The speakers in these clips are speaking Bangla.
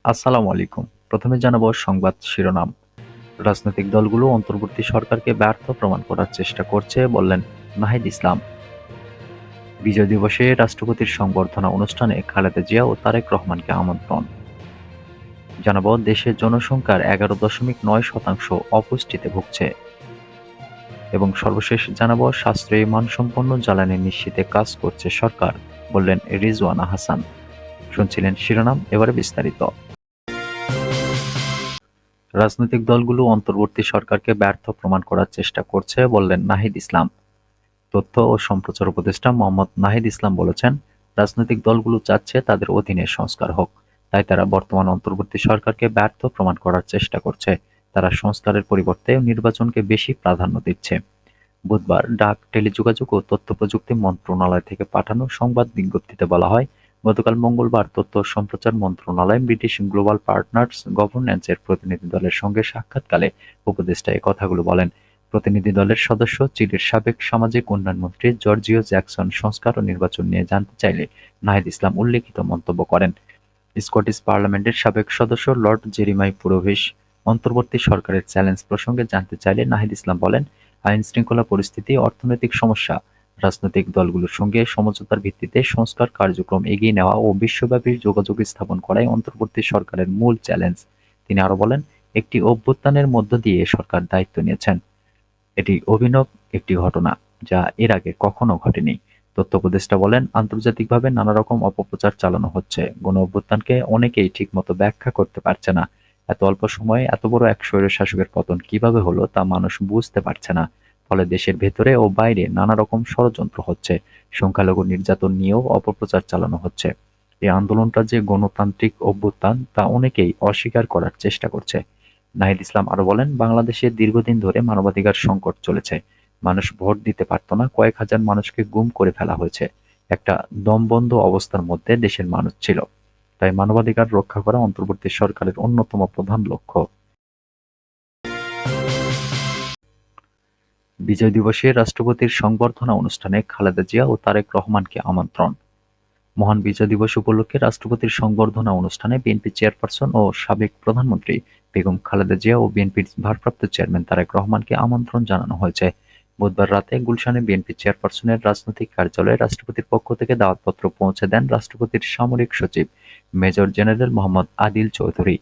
আসসালামু আলাইকুম। প্রথমে জানাবো সংবাদ শিরোনাম। রাজনৈতিক দলগুলো অন্তর্বর্তী সরকারকে ব্যর্থ প্রমাণ করার চেষ্টা করছে বললেন নাহিদ ইসলাম। বিজয় দিবসে রাষ্ট্রপতির সংবর্ধনা অনুষ্ঠানে খালেদা জিয়া ও তারেক রহমানকে আমন্ত্রণ। জানাবো দেশের জনসংখ্যার 11.9% অপুষ্টিতে ভুগছে। এবং সর্বশেষ জানাবো সাশ্রয়ী মানসম্পন্ন জ্বালানি নিশ্চিতে কাজ করছে সরকার বললেন রিজওয়ানা হাসান। শুনছিলেন শিরোনাম, এবারে বিস্তারিত। রাজনৈতিক দলগুলো অন্তর্বর্তী সরকারকে ব্যর্থ প্রমাণ করার চেষ্টা করছে বললেন নাহিদ ইসলাম। তথ্য ও সম্প্রচার উপদেষ্টা মোহাম্মদ নাহিদ ইসলাম বলেছেন, রাজনৈতিক দলগুলো চাচ্ছে তাদের অধীনে সংস্কার হোক, তাই তারা বর্তমান অন্তর্বর্তী সরকারকে ব্যর্থ প্রমাণ করার চেষ্টা করছে। তারা সংস্কারের পরিবর্তে নির্বাচনকে বেশি প্রাধান্য দিচ্ছে। বুধবার ডাক, টেলিযোগাযোগ ও তথ্য প্রযুক্তি মন্ত্রণালয় থেকে পাঠানো সংবাদ বিজ্ঞপ্তিতে বলা হয়, গতকাল মঙ্গলবার তথ্য ও সম্প্রচার মন্ত্রণালয় ব্রিটিশ গ্লোবাল পার্টনার্স গভর্নেন্সের প্রতিনিধি দলের সঙ্গে সাক্ষাৎকালে উপদেষ্টা এ কথাগুলো বলেন। প্রতিনিধি দলের সদস্য চিলির সাবেক সামাজিক উন্নয়ন মন্ত্রী জর্জিও জ্যাকসন সংস্কার ও নির্বাচন নিয়ে জানতে চাইলে নাহিদ ইসলাম উল্লেখিত মন্তব্য করেন। স্কটিশ পার্লামেন্টের সাবেক সদস্য লর্ড জেরিমাই পুরোহিস অন্তর্বর্তী সরকারের চ্যালেঞ্জ প্রসঙ্গে জানতে চাইলে নাহিদ ইসলাম বলেন, আইনশৃঙ্খলা পরিস্থিতি, অর্থনৈতিক সমস্যা, রাজনৈতিক দলগুলোর সঙ্গে সমঝোতার ভিত্তিতে সংস্কার কার্যক্রম এগিয়ে নেওয়া ও বিশ্বব্যাপী যোগাযোগ স্থাপন করাই অন্তর্বর্তী সরকারের মূল চ্যালেঞ্জ। তিনি আরো বলেন, একটি অভ্যুত্থানের মধ্য দিয়ে সরকার দায়িত্ব নিয়েছেন। এটি অভিনব একটি ঘটনা, যা এর আগে কখনো ঘটেনি। তথ্য উপদেষ্টা বলেন, আন্তর্জাতিকভাবে নানা রকম অপপ্রচার চালানো হচ্ছে। গণ-অভ্যুত্থানকে অনেকেই ঠিকমতো ব্যাখ্যা করতে পারছে না। এত অল্প সময়ে এত বড় এক স্বৈরশাসকের পতন কিভাবে হলো তা মানুষ বুঝতে পারছে না। ফলে দেশের ভেতরে ও বাইরে নানা রকম ষড়যন্ত্র হচ্ছে। সংখ্যালঘু নির্যাতন নিয়েও অপপ্রচার চালানো হচ্ছে। এই আন্দোলনটা যে গণতান্ত্রিক অভ্যুত্থান তা অনেকেই অস্বীকার করার চেষ্টা করছে। নাহিদ ইসলাম আরো বলেন, বাংলাদেশে দীর্ঘদিন ধরে মানবাধিকার সংকট চলেছে। মানুষ ভোট দিতে পারত না, কয়েক হাজার মানুষকে গুম করে ফেলা হয়েছে। একটা দমবন্ধ অবস্থার মধ্যে দেশের মানুষ ছিল। তাই মানবাধিকার রক্ষা করা অন্তর্বর্তী সরকারের অন্যতম প্রধান লক্ষ্য। বিজয় দিবসে রাষ্ট্রপতির সংবর্ধনা অনুষ্ঠানে খালেদা জিয়া ও তারেক রহমানকে আমন্ত্রণ। মহান বিজয় দিবস উপলক্ষে রাষ্ট্রপতির সংবর্ধনা অনুষ্ঠানে বিএনপি চেয়ারপারসন ও সাবেক প্রধানমন্ত্রী বেগম খালেদা জিয়া ও বিএনপির ভারপ্রাপ্ত চেয়ারম্যান তারেক রহমানকে আমন্ত্রণ জানানো হয়েছে। বুধবার রাতে গুলশানে বিএনপি চেয়ারপারসনের রাজনৈতিক কার্যালয়ে রাষ্ট্রপতির পক্ষ থেকে দাওয়াতপত্র পৌঁছে দেন রাষ্ট্রপতির সামরিক সচিব major general Mohammad Adil Chowdhury.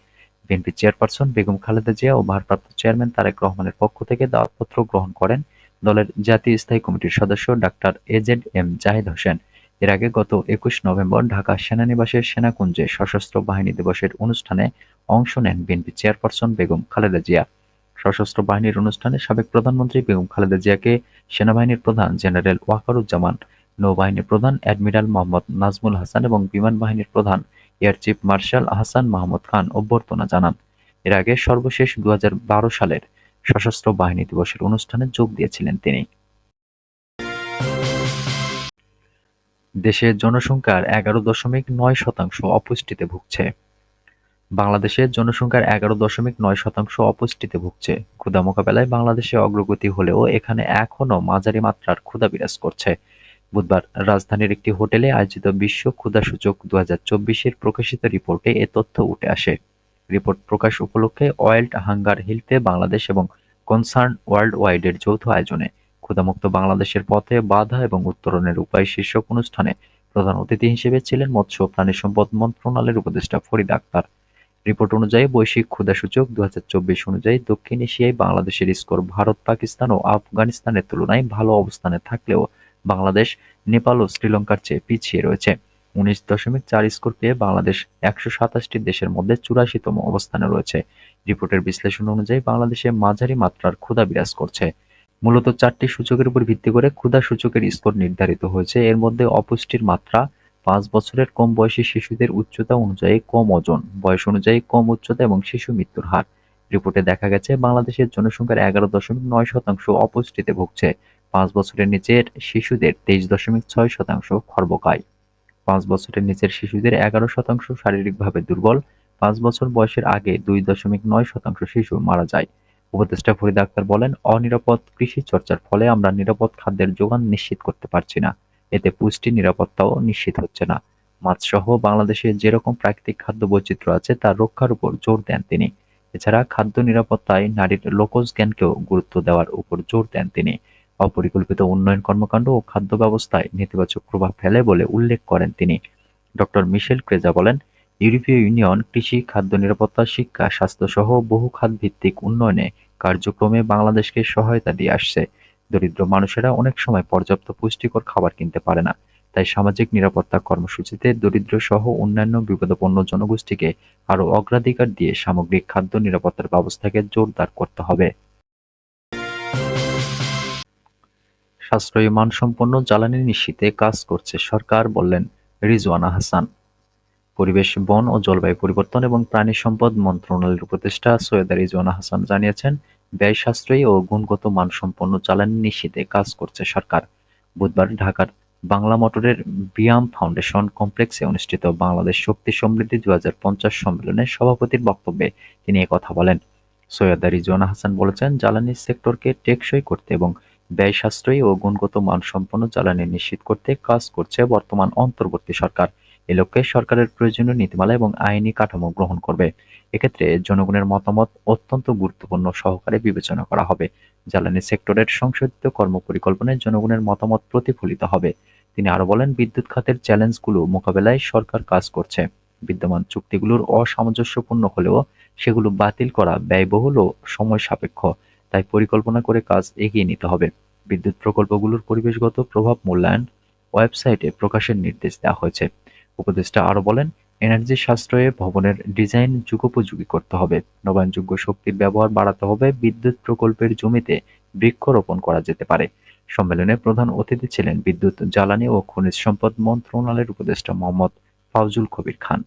BNP chairperson Begum Khaleda Zia ও ভারপ্রাপ্ত চেয়ারম্যান তারেক রহমানের পক্ষ থেকে দাওয়াতপত্র গ্রহণ করেন দলের জাতীয় স্থায়ী কমিটির সদস্য ডাক্তার এজেড জাহিদ হোসেন। এর আগে গত ২১ নভেম্বর ঢাকা সেনানিবাসের সেনাকুঞ্জে সশস্ত্র বাহিনী দিবসের অনুষ্ঠানে অংশ নেন বিএনপি চেয়ারপারসন বেগম খালেদা জিয়া। সশস্ত্র বাহিনীর অনুষ্ঠানে সাবেক প্রধানমন্ত্রী বেগম খালেদা জিয়াকে সেনাবাহিনীর প্রধান জেনারেল ওয়াকারুজ্জামান, নৌবাহিনীর প্রধান অ্যাডমিরাল মোহাম্মদ নাজমুল হাসান এবং বিমান বাহিনীর প্রধান air chief marshal Ahsan Mahmud Khan অভ্যর্থনা জানান। এর আগে সর্বশেষ ২০১২ সালের সশস্ত্র বাহিনী দিবসের অনুষ্ঠানে যোগ দিয়েছিলেন তিনি। দেশের জনসংখ্যার 11.9% অপুষ্টিতে ভুগছে। বাংলাদেশের জনসংখ্যার 11.9% অপুষ্টিতে ভুগছে। ক্ষুধা মোকাবেলায় বাংলাদেশে অগ্রগতি হলেও এখানে এখনো মাঝারি মাত্রার ক্ষুধা বিরাজ করছে। বুধবার রাজধানীর একটি হোটেলে আয়োজিত বিশ্ব ক্ষুধা সূচক 2024-এর প্রকাশিত রিপোর্টে এ তথ্য উঠে আসে। রিপোর্ট প্রকাশ উপলক্ষে ওয়ার্ল্ড হাঙ্গার হেল্পে বাংলাদেশ এবং কনসার্ন ওয়ার্ল্ড ওয়াইডের যৌথ আয়োজনে ক্ষুধামুক্ত বাংলাদেশের পথে বাধা এবং উত্তরণের উপায় শীর্ষক অনুষ্ঠানে প্রধান অতিথি হিসেবে ছিলেন মৎস্য ও প্রাণী সম্পদ মন্ত্রণালয়ের উপদেষ্টা ফরিদ আক্তার। রিপোর্ট অনুযায়ী বৈশ্বিক ক্ষুধা সূচক 2024 অনুযায়ী দক্ষিণ এশিয়ায় বাংলাদেশের স্কোর ভারত, পাকিস্তান ও আফগানিস্তানের তুলনায় ভালো অবস্থানে থাকলেও বাংলাদেশ, নেপাল ও শ্রীলঙ্কার চেয়ে পিছিয়ে রয়েছে। 19.4 স্কোর পেয়ে বাংলাদেশ 127টি দেশের মধ্যে 84তম অবস্থানে রয়েছে। রিপোর্টের বিশ্লেষণ অনুযায়ী বাংলাদেশে মাঝারি মাত্রার ক্ষুধা বিরাজ করছে। মূলত 4টি সূচকের উপর ভিত্তি করে ক্ষুধা সূচকের স্কোর নির্ধারিত হয়েছে। এর মধ্যে অপুষ্টির মাত্রা, 5 বছরের কম বয়সী শিশুদের উচ্চতা অনুযায়ী কম ওজন, বয়স অনুযায়ী কম উচ্চতা এবং শিশু মৃত্যুর হার। রিপোর্টে দেখা গেছে, বাংলাদেশের জনসংখ্যার 11.9% অপুষ্টিতে ভুগছে। 5 বছরের নিচের শিশুদের 23.6% খর্বকায়। 5 বছরের নিচের শিশুদের 11% শারীরিকভাবে দুর্বল। 5 বছর বয়সের আগে 2.9% শিশু মারা যায়। উপদেষ্টা ফরিদ আক্তার বলেন, অনিরাপদ কৃষি চর্চার ফলে আমরা নিরাপদ খাদ্যের যোগান নিশ্চিত করতে পারছি না। এতে পুষ্টি নিরাপত্তাও নিশ্চিত হচ্ছে না। মাছসহ বাংলাদেশে যেরকম প্রাকৃতিক খাদ্য বৈচিত্র্য আছে তার রক্ষার উপর জোর দেন তিনি। এছাড়া খাদ্য নিরাপত্তায় নারীর লোকজ জ্ঞানকেও গুরুত্ব দেওয়ার উপর জোর দেন তিনি। অপরিকল্পিত উন্নয়ন কর্মকাণ্ড ও খাদ্য ব্যবস্থায় নেতিবাচক প্রভাব ফেলে বলে উল্লেখ করেন তিনি। ডক্টর মিশেল ক্রেজা বলেন, ইউরোপীয় ইউনিয়ন কৃষি, খাদ্য নিরাপত্তা, শিক্ষা, স্বাস্থ্যসহ বহু খাতভিত্তিক উন্নয়নে কার্যক্রমে বাংলাদেশকে সহায়তা দিয়ে আসছে। দরিদ্র মানুষেরা অনেক সময় পর্যাপ্ত পুষ্টিকর খাবার কিনতে পারে না। তাই সামাজিক নিরাপত্তা কর্মসূচিতে দরিদ্রসহ অন্যান্য বিপদাপন্ন জনগোষ্ঠীকে আরও অগ্রাধিকার দিয়ে সামগ্রিক খাদ্য নিরাপত্তার ব্যবস্থাকে জোরদার করতে হবে। সাশ্রয়ী মানসম্পন্ন জ্বালানি নিশ্চিতে কাজ করছে সরকার, বললেন রিজওয়ানা হাসান। পরিবেশ, বন ও জলবায়ু পরিবর্তন এবং প্রাণী সম্পদ মন্ত্রণালয়ের উপদেষ্টা সৈয়দা রিজওয়ানা হাসান জানিয়েছেন, ব্যয় সাশ্রয়ী ও গুণগত মানসম্পন্ন জ্বালানি নিশ্চিতে কাজ করছে সরকার। বুধবার ঢাকার বাংলা মোটরের বিয়াম ফাউন্ডেশন কমপ্লেক্সে অনুষ্ঠিত বাংলাদেশ শক্তি সমৃদ্ধি 2050 সম্মেলনে সভাপতির বক্তব্যে তিনি একথা বলেন। সৈয়দা রিজওয়ানা হাসান বলেছেন, জ্বালানি সেক্টরকে টেকসই করতে এবং ব্যয় সাশ্রয়ী ও গুণগত মানসম্পন্ন জ্বালানি নিশ্চিত করতে কাজ করছে বর্তমান অন্তর্বর্তী সরকার। এ লক্ষ্যে সরকারের প্রয়োজনীয় নীতিমালা এবং আইনি কাঠামো গ্রহণ করবে। এক্ষেত্রে জনগণের মতামত অত্যন্ত গুরুত্বপূর্ণ সহকারে বিবেচনা করা হবে। জ্বালানি সেক্টরের সংশোধিত কর্মপরিকল্পনায় জনগণের মতামত প্রতিফলিত হবে। তিনি আরো বলেন, বিদ্যুৎ খাতের চ্যালেঞ্জগুলো মোকাবেলায় সরকার কাজ করছে। বিদ্যমান চুক্তিগুলোর অসামঞ্জস্যপূর্ণ হলেও সেগুলো বাতিল করা ব্যয়বহুল ও সময় সাপেক্ষ। তাই পরিকল্পনা করে কাজ এগিয়ে নিতে হবে। বিদ্যুৎ প্রকল্পগুলোর পরিবেশগত প্রভাব মূল্যায়ন ওয়েবসাইটে প্রকাশের নির্দেশ দেওয়া হয়েছে। উপদেষ্টা আরো বলেন, এনার্জি সাশ্রয়ে ভবনের ডিজাইন যুগোপযোগী করতে হবে, নবায়নযোগ্য শক্তির ব্যবহার বাড়াতে হবে, বিদ্যুৎ প্রকল্পের জমিতে বৃক্ষরোপণ করা যেতে পারে। সম্মেলনে প্রধান অতিথি ছিলেন বিদ্যুৎ, জ্বালানি ও খনিজ সম্পদ মন্ত্রণালয়ের উপদেষ্টা মোহাম্মদ ফাউজুল কবির খান।